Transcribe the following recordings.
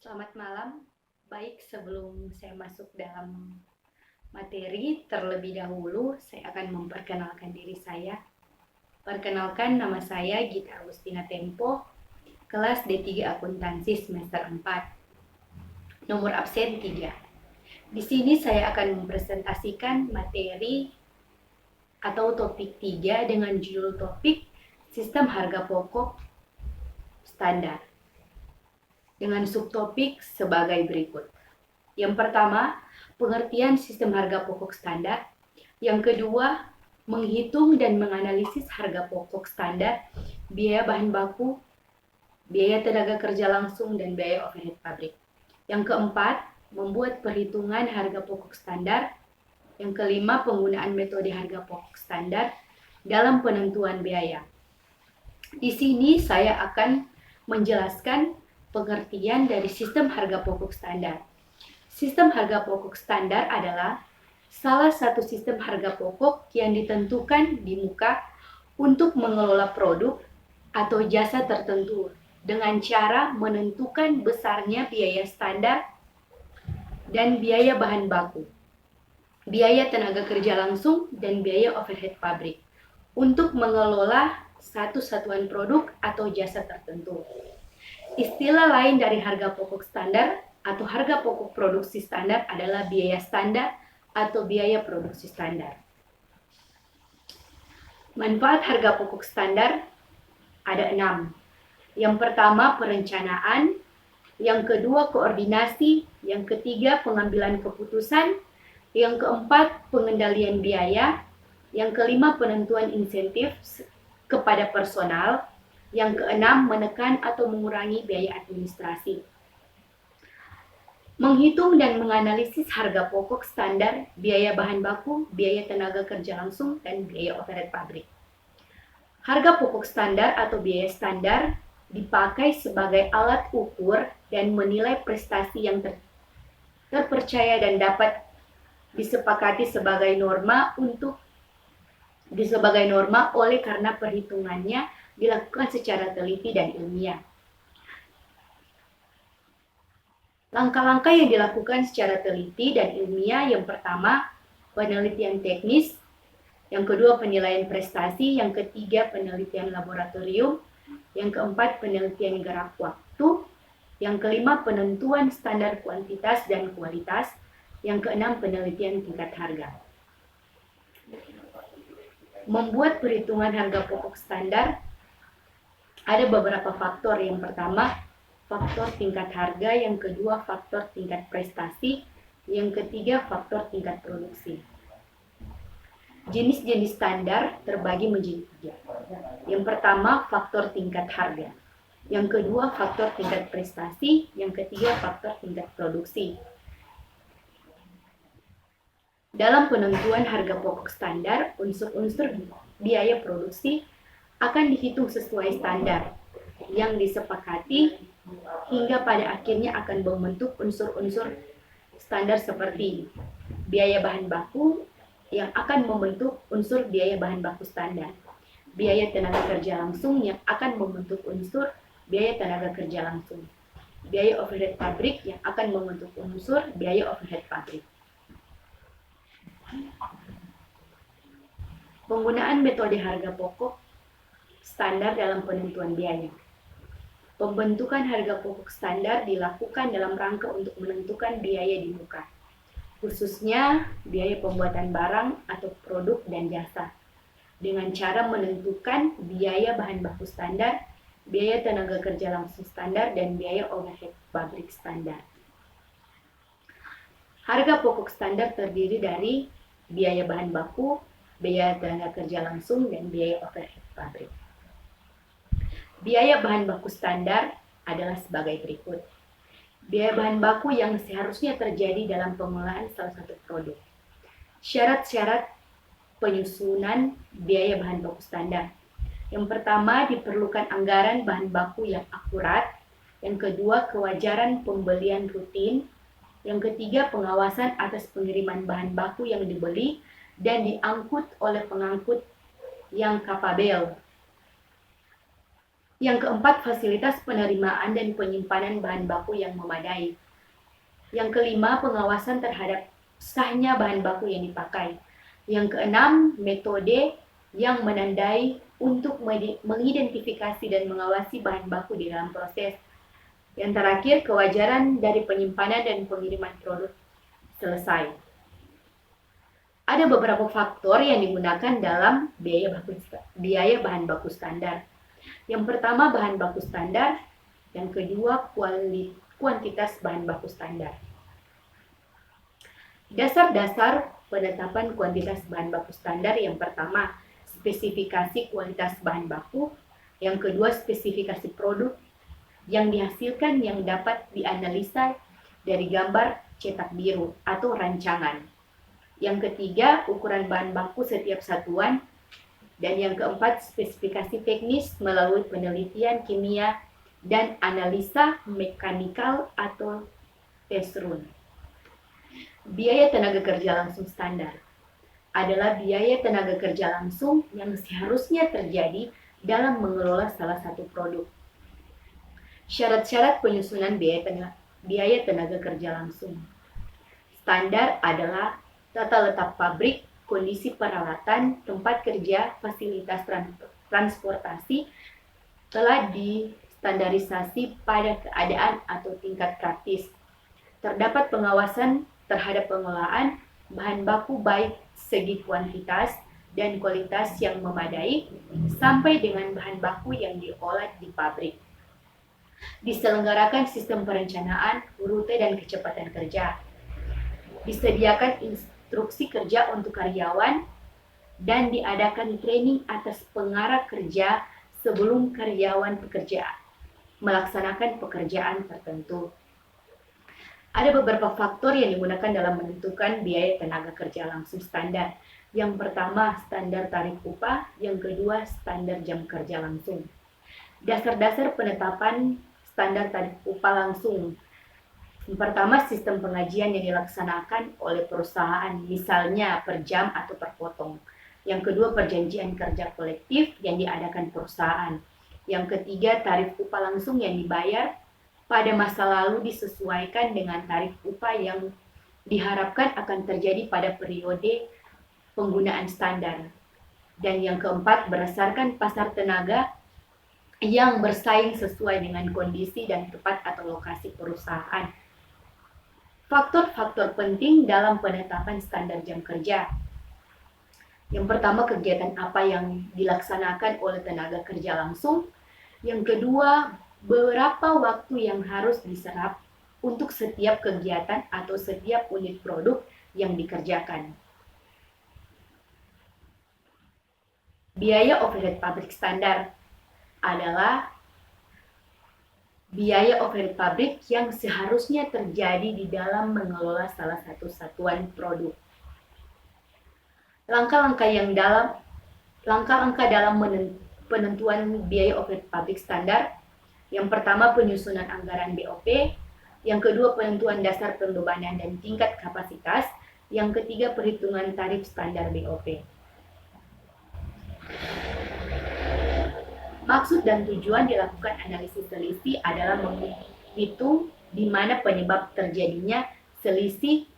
Selamat malam. Baik, sebelum saya masuk dalam materi, terlebih dahulu saya akan memperkenalkan diri saya. Perkenalkan, nama saya Gita Agustina Tempo, kelas D3 Akuntansi semester 4, nomor absen 3. Di sini saya akan mempresentasikan materi atau topik 3 dengan judul topik Sistem Harga Pokok Standar, dengan subtopik sebagai berikut. Yang pertama, pengertian sistem harga pokok standar. Yang kedua, menghitung dan menganalisis harga pokok standar, biaya bahan baku, biaya tenaga kerja langsung, dan biaya overhead pabrik. Yang keempat, membuat perhitungan harga pokok standar. Yang kelima, penggunaan metode harga pokok standar dalam penentuan biaya. Di sini saya akan menjelaskan pengertian dari sistem harga pokok standar. Sistem harga pokok standar adalah salah satu sistem harga pokok yang ditentukan di muka untuk mengelola produk atau jasa tertentu dengan cara menentukan besarnya biaya standar dan biaya bahan baku, biaya tenaga kerja langsung, dan biaya overhead pabrik untuk mengelola satu satuan produk atau jasa tertentu. Istilah lain dari harga pokok standar atau harga pokok produksi standar adalah biaya standar atau biaya produksi standar. Manfaat harga pokok standar ada 6. Yang pertama, perencanaan. Yang kedua, koordinasi. Yang ketiga, pengambilan keputusan. Yang keempat, pengendalian biaya. Yang kelima, penentuan insentif kepada personal. Yang keenam, menekan atau mengurangi biaya administrasi. Menghitung dan menganalisis harga pokok standar, biaya bahan baku, biaya tenaga kerja langsung, dan biaya overhead pabrik. Harga pokok standar atau biaya standar dipakai sebagai alat ukur dan menilai prestasi yang terpercaya dan dapat disepakati sebagai norma oleh karena perhitungannya dilakukan secara teliti dan ilmiah. Langkah-langkah yang dilakukan secara teliti dan ilmiah, yang pertama, penelitian teknis, yang kedua, penilaian prestasi, yang ketiga, penelitian laboratorium, yang keempat, penelitian gerak waktu, yang kelima, penentuan standar kuantitas dan kualitas, yang keenam, penelitian tingkat harga. Membuat perhitungan harga pokok standar ada beberapa faktor. Yang pertama, faktor tingkat harga, yang kedua faktor tingkat prestasi, yang ketiga faktor tingkat produksi. Jenis-jenis standar terbagi menjadi 3. Yang pertama, faktor tingkat harga. Yang kedua, faktor tingkat prestasi, yang ketiga faktor tingkat produksi. Dalam penentuan harga pokok standar, unsur-unsur biaya produksi akan dihitung sesuai standar yang disepakati hingga pada akhirnya akan membentuk unsur-unsur standar seperti biaya bahan baku yang akan membentuk unsur biaya bahan baku standar, biaya tenaga kerja langsung yang akan membentuk unsur biaya tenaga kerja langsung, biaya overhead pabrik yang akan membentuk unsur biaya overhead pabrik. Penggunaan metode harga pokok standar dalam penentuan biaya. Pembentukan harga pokok standar dilakukan dalam rangka untuk menentukan biaya di muka, khususnya biaya pembuatan barang atau produk dan jasa, dengan cara menentukan biaya bahan baku standar, biaya tenaga kerja langsung standar, dan biaya overhead pabrik standar. Harga pokok standar terdiri dari biaya bahan baku, biaya tenaga kerja langsung, dan biaya overhead pabrik. Biaya bahan baku standar adalah sebagai berikut. Biaya bahan baku yang seharusnya terjadi dalam pengolahan salah satu produk. Syarat-syarat penyusunan biaya bahan baku standar. Yang pertama, diperlukan anggaran bahan baku yang akurat. Yang kedua, kewajaran pembelian rutin. Yang ketiga, pengawasan atas pengiriman bahan baku yang dibeli dan diangkut oleh pengangkut yang kapabel. Yang keempat, fasilitas penerimaan dan penyimpanan bahan baku yang memadai. Yang kelima, pengawasan terhadap sahnya bahan baku yang dipakai. Yang keenam, metode yang menandai untuk mengidentifikasi dan mengawasi bahan baku di dalam proses. Yang terakhir, kewajaran dari penyimpanan dan pengiriman produk selesai. Ada beberapa faktor yang digunakan dalam biaya bahan baku standar. Yang pertama, bahan baku standar. Yang kedua, kuantitas bahan baku standar. Dasar-dasar penetapan kuantitas bahan baku standar: yang pertama, spesifikasi kualitas bahan baku. Yang kedua, spesifikasi produk yang dihasilkan yang dapat dianalisa dari gambar cetak biru atau rancangan. Yang ketiga, ukuran bahan baku setiap satuan. Dan yang keempat, spesifikasi teknis melalui penelitian kimia dan analisa mekanikal atau test run. Biaya tenaga kerja langsung standar adalah biaya tenaga kerja langsung yang seharusnya terjadi dalam mengelola salah satu produk. Syarat-syarat penyusunan biaya tenaga kerja langsung standar adalah tata letak pabrik, kondisi peralatan, tempat kerja, fasilitas transportasi telah distandarisasi pada keadaan atau tingkat praktis. Terdapat pengawasan terhadap pengolahan bahan baku baik segi kuantitas dan kualitas yang memadai sampai dengan bahan baku yang diolah di pabrik. Diselenggarakan sistem perencanaan, rute dan kecepatan kerja. Disediakan instruksi kerja untuk karyawan dan diadakan training atas pengarah kerja sebelum karyawan bekerja melaksanakan pekerjaan tertentu. Ada beberapa faktor yang digunakan dalam menentukan biaya tenaga kerja langsung standar. Yang pertama, standar tarif upah. Yang kedua, standar jam kerja langsung. Dasar-dasar penetapan standar tarif upah langsung. Yang pertama, sistem pengajian yang dilaksanakan oleh perusahaan, misalnya per jam atau per potong. Yang kedua, perjanjian kerja kolektif yang diadakan perusahaan. Yang ketiga, tarif upah langsung yang dibayar pada masa lalu disesuaikan dengan tarif upah yang diharapkan akan terjadi pada periode penggunaan standar. Dan yang keempat, berdasarkan pasar tenaga yang bersaing sesuai dengan kondisi dan tempat atau lokasi perusahaan. Faktor-faktor penting dalam penetapan standar jam kerja. Yang pertama, kegiatan apa yang dilaksanakan oleh tenaga kerja langsung. Yang kedua, berapa waktu yang harus diserap untuk setiap kegiatan atau setiap unit produk yang dikerjakan. Biaya overhead pabrik standar adalah biaya overhead pabrik yang seharusnya terjadi di dalam mengelola salah satu satuan produk. Langkah-langkah dalam penentuan biaya overhead pabrik standar. Yang pertama, penyusunan anggaran BOP. Yang kedua, penentuan dasar pembebanan dan tingkat kapasitas. Yang ketiga, perhitungan tarif standar BOP. Maksud dan tujuan dilakukan analisis selisih adalah menghitung di mana penyebab terjadinya selisih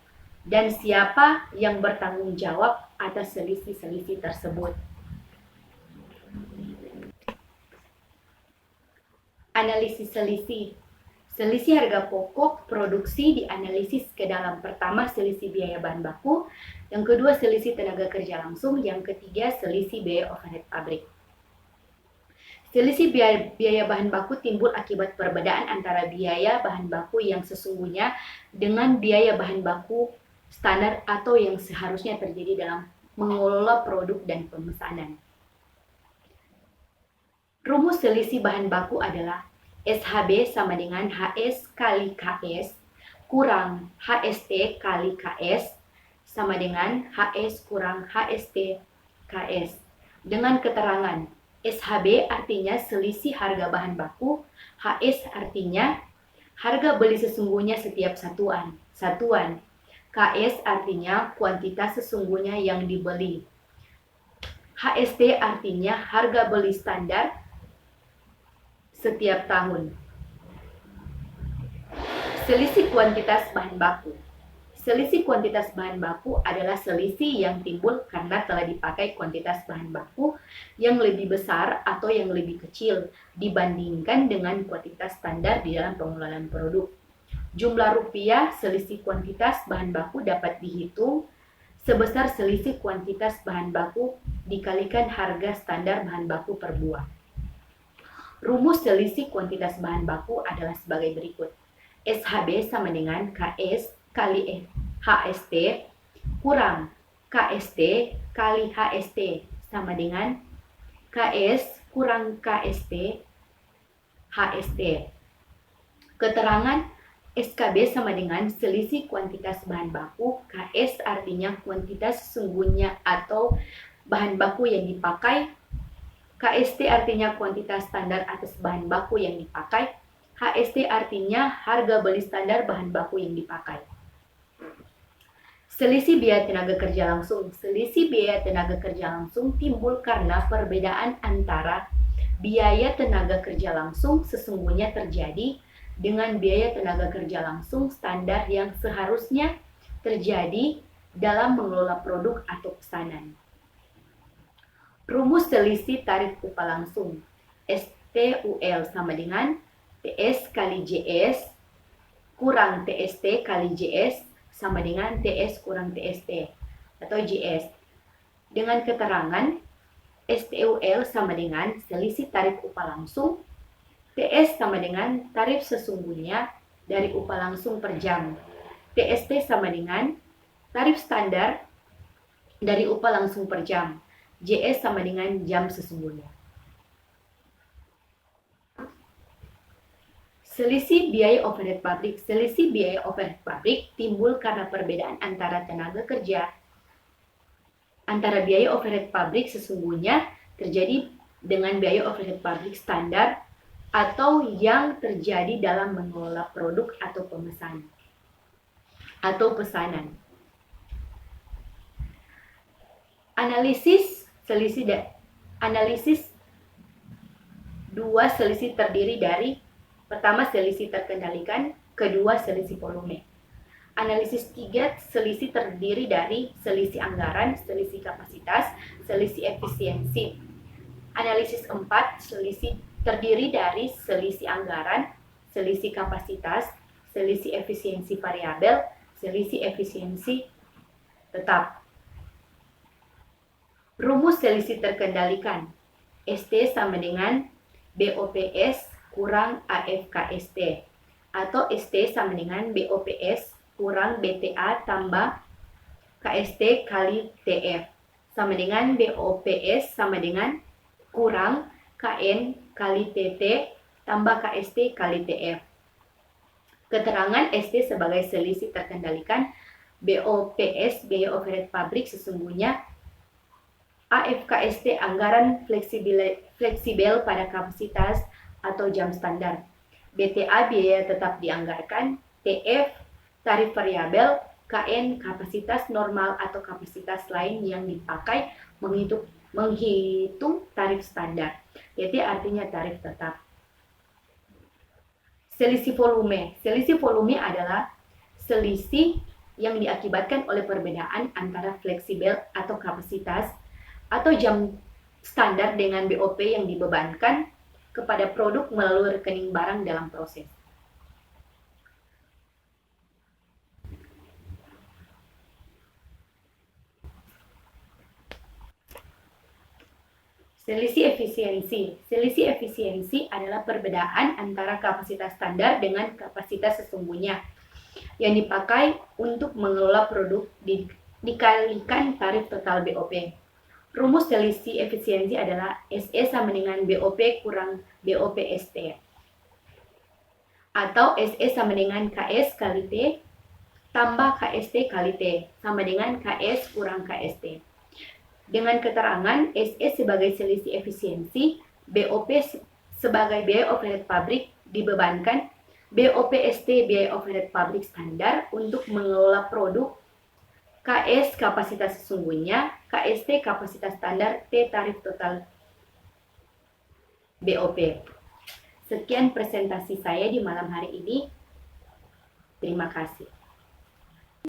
dan siapa yang bertanggung jawab atas selisih-selisih tersebut. Analisis selisih. Selisih harga pokok produksi dianalisis ke dalam: pertama, selisih biaya bahan baku, yang kedua, selisih tenaga kerja langsung, yang ketiga, selisih biaya overhead pabrik. Selisih biaya bahan baku timbul akibat perbedaan antara biaya bahan baku yang sesungguhnya dengan biaya bahan baku standar atau yang seharusnya terjadi dalam mengelola produk dan pemesanan. Rumus selisih bahan baku adalah SHB sama dengan HS kali KS kurang HST kali KS sama dengan HS kurang HST KS. Dengan keterangan SHB artinya selisih harga bahan baku, HS artinya harga beli sesungguhnya setiap satuan. KS artinya kuantitas sesungguhnya yang dibeli. HST artinya harga beli standar setiap tahun. Selisih kuantitas bahan baku. Selisih kuantitas bahan baku adalah selisih yang timbul karena telah dipakai kuantitas bahan baku yang lebih besar atau yang lebih kecil dibandingkan dengan kuantitas standar di dalam pengelolaan produk. Jumlah rupiah selisih kuantitas bahan baku dapat dihitung sebesar selisih kuantitas bahan baku dikalikan harga standar bahan baku per buah. Rumus selisih kuantitas bahan baku adalah sebagai berikut. SHB sama dengan KS kali HST kurang KST kali HST sama dengan KS kurang KST HST. Keterangan SKB sama dengan selisih kuantitas bahan baku. KS artinya kuantitas sesungguhnya atau bahan baku yang dipakai. KST artinya kuantitas standar atas bahan baku yang dipakai. HST artinya harga beli standar bahan baku yang dipakai. Selisih biaya tenaga kerja langsung. Selisih biaya tenaga kerja langsung timbul karena perbedaan antara biaya tenaga kerja langsung sesungguhnya terjadi dengan biaya tenaga kerja langsung standar yang seharusnya terjadi dalam mengelola produk atau pesanan. Rumus selisih tarif upah langsung. STUL sama dengan TS kali JS kurang TST kali JS sama dengan TS kurang TST atau JS. Dengan keterangan STUL sama dengan selisih tarif upah langsung, TS sama dengan tarif sesungguhnya dari upah langsung per jam. TST sama dengan tarif standar dari upah langsung per jam. JS sama dengan jam sesungguhnya. Selisih biaya overhead pabrik. Selisih biaya overhead pabrik timbul karena perbedaan antara tenaga kerja antara biaya overhead pabrik sesungguhnya terjadi dengan biaya overhead pabrik standar atau yang terjadi dalam mengelola produk atau pemesanan atau pesanan. Analisis dua selisih terdiri dari pertama selisih terkendalikan, kedua selisih volume. Analisis 3 selisih terdiri dari selisih anggaran, selisih kapasitas, selisih efisiensi. Analisis 4 selisih terdiri dari selisih anggaran, selisih kapasitas, selisih efisiensi variabel, selisih efisiensi tetap. Rumus selisih terkendalikan. ST sama dengan BOPS kurang AFKST atau ST sama dengan BOPS kurang BTA tambah KST kali TF sama dengan BOPS sama dengan kurang KN kali TT tambah KST kali TF. Keterangan ST sebagai selisih terkendalikan, BOPS biaya overhead pabrik sesungguhnya, AFKST anggaran fleksibel pada kapasitas atau jam standar. BTA biaya tetap dianggarkan, TF tarif variabel, KN kapasitas normal atau kapasitas lain yang dipakai menghitung tarif standar. TT artinya tarif tetap. Selisih volume. Selisih volume adalah selisih yang diakibatkan oleh perbedaan antara fleksibel atau kapasitas atau jam standar dengan BOP yang dibebankan kepada produk melalui rekening barang dalam proses. Selisih efisiensi. Selisih efisiensi adalah perbedaan antara kapasitas standar dengan kapasitas sesungguhnya yang dipakai untuk mengelola produk dikalikan tarif total BOP. Rumus selisih efisiensi adalah SE sama dengan BOP kurang BOP ST. Atau SE sama dengan KS kali T tambah KST kali T sama dengan KS kurang KST. Dengan keterangan SE sebagai selisih efisiensi, BOP sebagai biaya overhead pabrik dibebankan BOP ST biaya overhead pabrik standar untuk mengelola produk, KS kapasitas sesungguhnya, KST kapasitas standar, T tarif total BOP. Sekian presentasi saya di malam hari ini. Terima kasih.